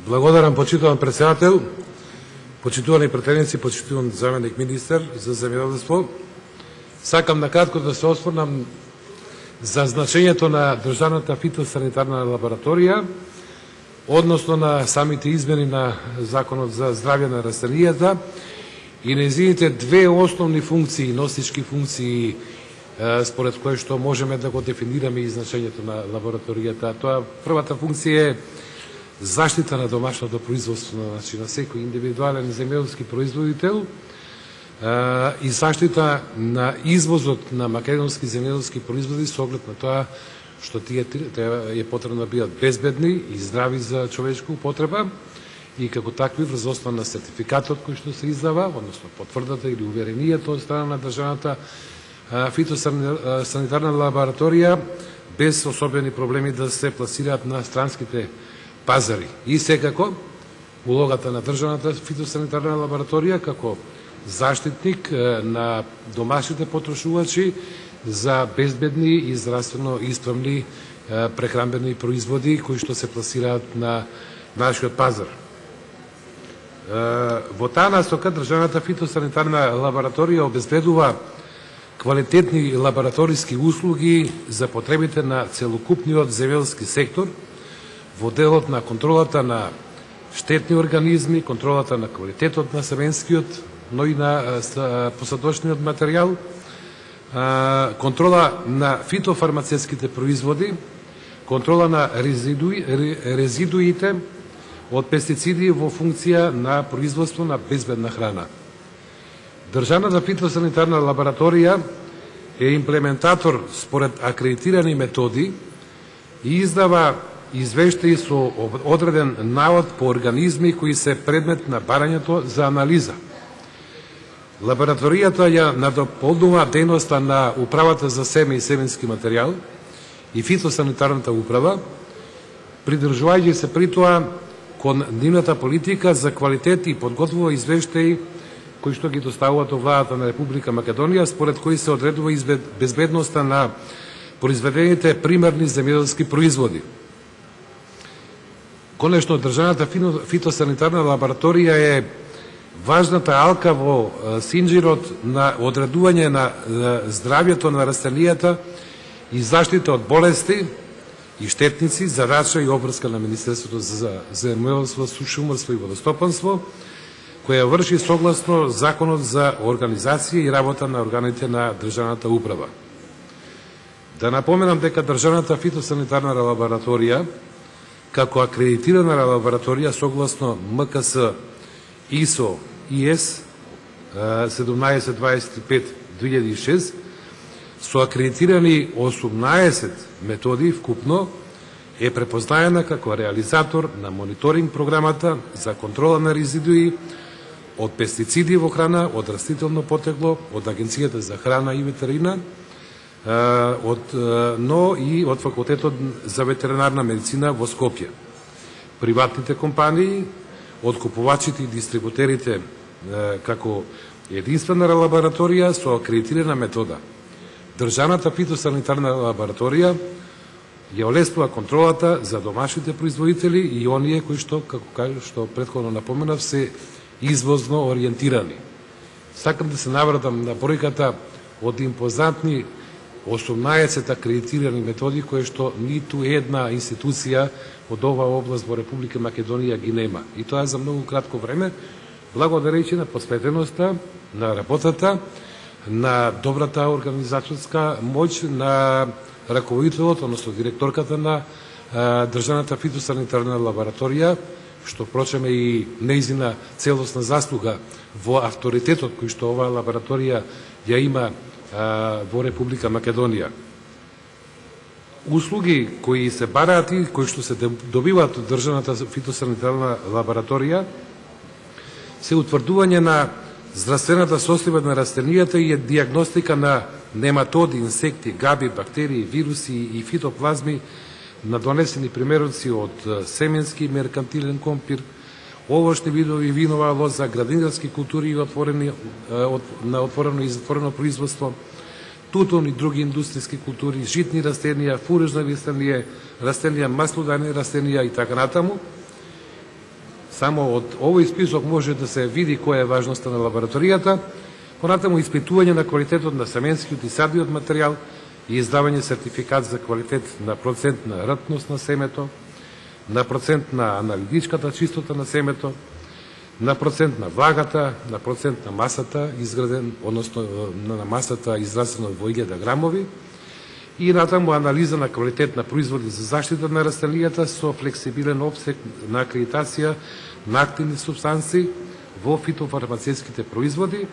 Благодарам, почитуван председател, почитувани претедници, почитуван заменик министер за земјоделство. Сакам накратко да се осврнам за значењето на државната фитосанитарна лабораторија, односно на самите измени на Законот за здравје на растенијата и нејзините две основни функции, носички функции, според кои што можеме да го дефинираме и значењето на лабораторијата. Тоа првата функција е заштита на домашното производство, значи на секој индивидуален земјоделски производител и заштита на извозот на македонски земјоделски производи со оглед на тоа што тие е потребно да бидат безбедни и здрави за човечка употреба и како такви врз основа на сертификатот кој што се издава, односно потврдата или уверенијата од страна на државната фитосанитарна лабораторија без особени проблеми да се пласираат на странските пазари. И секако, улогата на државната фитосанитарна лабораторија како заштитник на домашните потрошувачи за безбедни и здравствено исправни прехранбени производи кои што се пласираат на нашиот пазар. Во таа насока државната фитосанитарна лабораторија обезбедува квалитетни лабораториски услуги за потребите на целокупниот земјоделски сектор во делот на контролата на штетни организми, контролата на квалитетот на семенскиот, но и на посадочниот материјал, контрола на фитофармацевските производи, контрола на резидуите од пестициди во функција на производство на безбедна храна. Државната фитосанитарна лабораторија е имплементатор според акредитирани методи и издава извештаи со одреден навод по организми кои се предмет на барањето за анализа. Лабораторијата ја надополнува дејноста на Управата за семе и семенски материјал и фитосанитарната управа, придржувајќи се при тоа кон нивната политика за квалитет и подготвува извештаи кои што ги доставуваат од владата на Република Македонија, според кои се одредува безбедноста на произведените примерни земјоделски производи. Конечно, државната фитосанитарна лабораторија е важната алка во синџирот на одредување на здравјето на растенијата и заштита од болести и штетници, задача и обврска на Министерството за земјоделство, шумарство и водостопанство, која врши согласно Законот за организација и работа на органите на државната управа. Да напоменам дека државната фитосанитарна лабораторија како акредитирана лабораторија согласно МКС ИСО ИС 1725/2006 со акредитирани 18 методи вкупно е препознаена како реализатор на мониторинг програмата за контрола на резидуи од пестициди во храна, од растително потекло, од Агенцијата за храна и ветерина, но и од Факултетот за ветеринарна медицина во Скопје. Приватните компании, откупувачите и дистрибутерите како единствена лабораторија со акредитирана метода. Државната фитосанитарна лабораторија ја олеснува контролата за домашните производители и оние кои што, како што претходно напоменав, се извозно ориентирани. Сакам да се навратам на бројката од импозантни 18 акредитирани методи кои што ниту една институција од оваа област во Република Македонија ги нема. И тоа е за многу кратко време, благодарејќи на посветеноста, на работата, на добрата организаторска моќ на раководителот, односно директорката на државната фитосанитарна лабораторија, што впрочем е и нејзина целосна заслуга во авторитетот кој што оваа лабораторија ја има во Република Македонија. Услуги кои се бараат и кои што се добиваат од државната фитосанитарна лабораторија се утврдување на здравствената состојба на растенијата и дијагностика на нематоди, инсекти, габи, бактерии, вируси и фитоплазми на донесени примероци од семенски меркантилен компир, овошни видови винова лоза, градинарски култури и на отворено и затворено производство, тутун и други индустријски култури, житни растенија, фуражни растенија, маслодани растенија и така натаму. Само од овој список може да се види која е важноста на лабораторијата. Понатаму испитување на квалитетот на семенскиот и садниот материјал и издавање сертификат за квалитет на процент на ртност на семето, на процент на аналитичката чистота на семето, на процент на влагата, на процент на масата изграден, односно на масата изразено во 1000 грамови, и натаму анализа на квалитет на производи за заштита на растенијата со флексибилен опсег на акредитација на активни супстанции во фитофармацевските производи,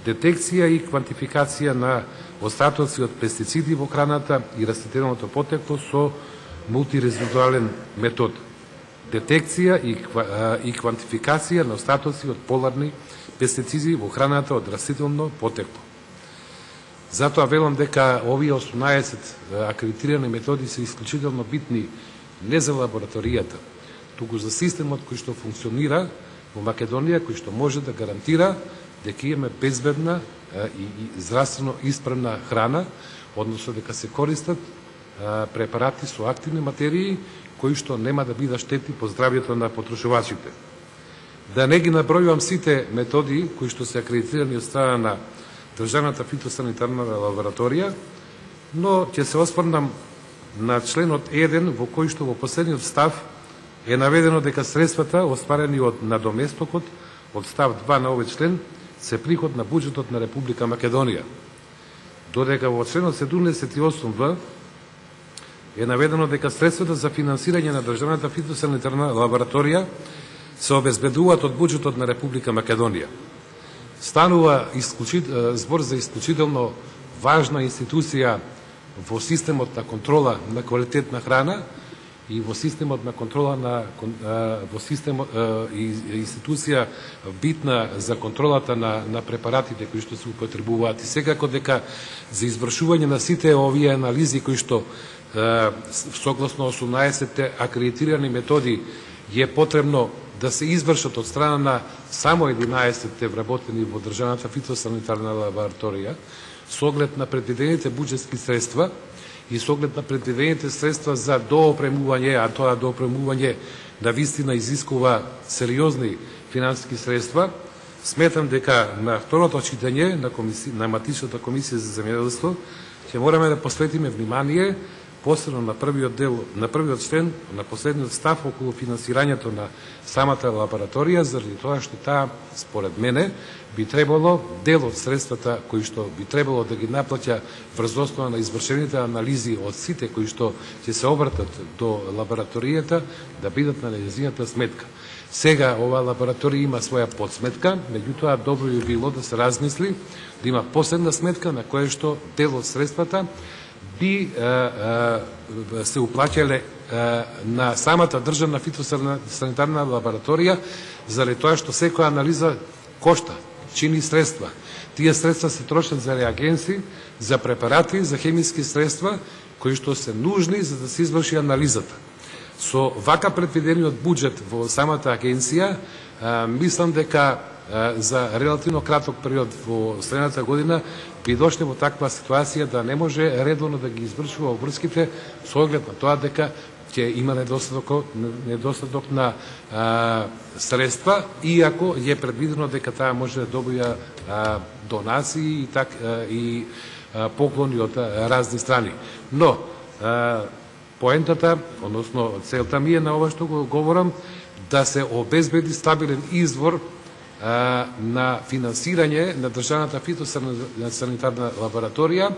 детекција и квантификација на остатоци од пестициди во храната и растителното потекло со мултирезидуален метод. Детекција и квантификација на остатоци од поларни пестициди во храната од растително потекло. Затоа велам дека овие 18 акредитирани методи се исклучително битни не за лабораторијата, туку за системот кој што функционира во Македонија, кој што може да гарантира дека имаме безбедна и здравствено исправна храна, односно дека се користат препарати со активни материи кои што нема да бидат штетни по здравјето на потрошувачите. Да не ги набројувам сите методи кои што се акредитирани од страна на Државната фитосанитарна лабораторија, но ќе се осврнам на членот 1 во кој што во последниот став е наведено дека средствата остварени од надоместокот од став 2 на овој член се приход на буџетот на Република Македонија. Додека во членот 78в е наведено дека средствата за финансирање на Државната фитосанитарна лабораторија се обезбедуваат од буџетот на Република Македонија. Станува збор за исклучително важна институција во системот на контрола на квалитет на храна и во системот на контрола институција битна за контролата на препаратите кои што се употребуваат. И секако дека за извршување на сите овие анализи кои што согласно 18 акредитирани методи е потребно да се извршат од страна на само 11 вработени во Државната фитосанитарна лабораторија, со оглед на предвидените буџетски средства и со оглед на предвидените средства за доопремување, а тоа доопремување навистина изискува сериозни финансиски средства, сметам дека на второто читање на матичната комисија за земјоделство ќе мораме да посветиме внимание посебно на првиот дел, на првиот член, на последниот став околу финансирањето на самата лабораторија, заради тоа што таа, според мене, би требало дел од средствата кои што би требало да ги наплаќа врз основа на извршените анализи од сите кои што ќе се обратат до лабораторијата, да бидат на нејзината сметка. Сега оваа лабораторија има своја подсметка, меѓутоа добро би било да се размисли да има посебна сметка на која што дел од средствата би се уплаќале на самата државна фитосанитарна лабораторија, заради тоа што секоја анализа кошта, чини средства. Тие средства се трошат за реагенси, за препарати, за хемиски средства, кои што се нужни за да се изврши анализата. Со вака предвидениот буџет во самата агенција, мислам дека за релативно краток период во следната година би дошле во таква ситуација да не може редовно да ги извршува обврските со оглед на тоа дека ќе има недостаток на средства, иако е предвидено дека таа може да добија донации и поклони од разни страни. Но поентата, односно целта ми е на ова што го говорам, да се обезбеди стабилен извор на финансирање на Државната фитосанитарна лабораторија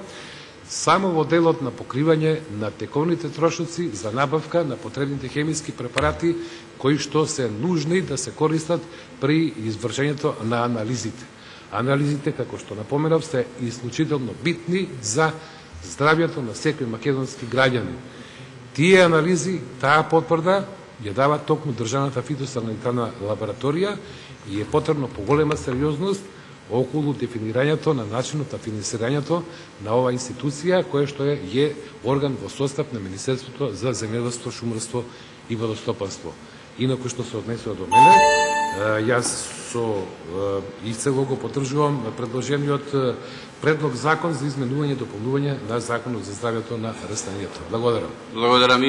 само во делот на покривање на тековните трошоци за набавка на потребните хемиски препарати кои што се нужни да се користат при извршењето на анализите. Анализите, како што напоменав, се исклучително битни за здравјето на секој македонски граѓанин. Тие анализи, таа потврда ја дава токму Државната фитосанитарна лабораторија и е потребно поголема сериозност околу дефинирањето на начинот на финансирањето на оваа институција, која што е орган во состав на Министерството за земјоделство, шумарство и водостопанство. Инаку што се однесува до мене, Јас со исцело го поддржувам предложениот предлог закон за изменување и дополнување на Законот за здравјето на растенијата. Благодарам. Благодарам.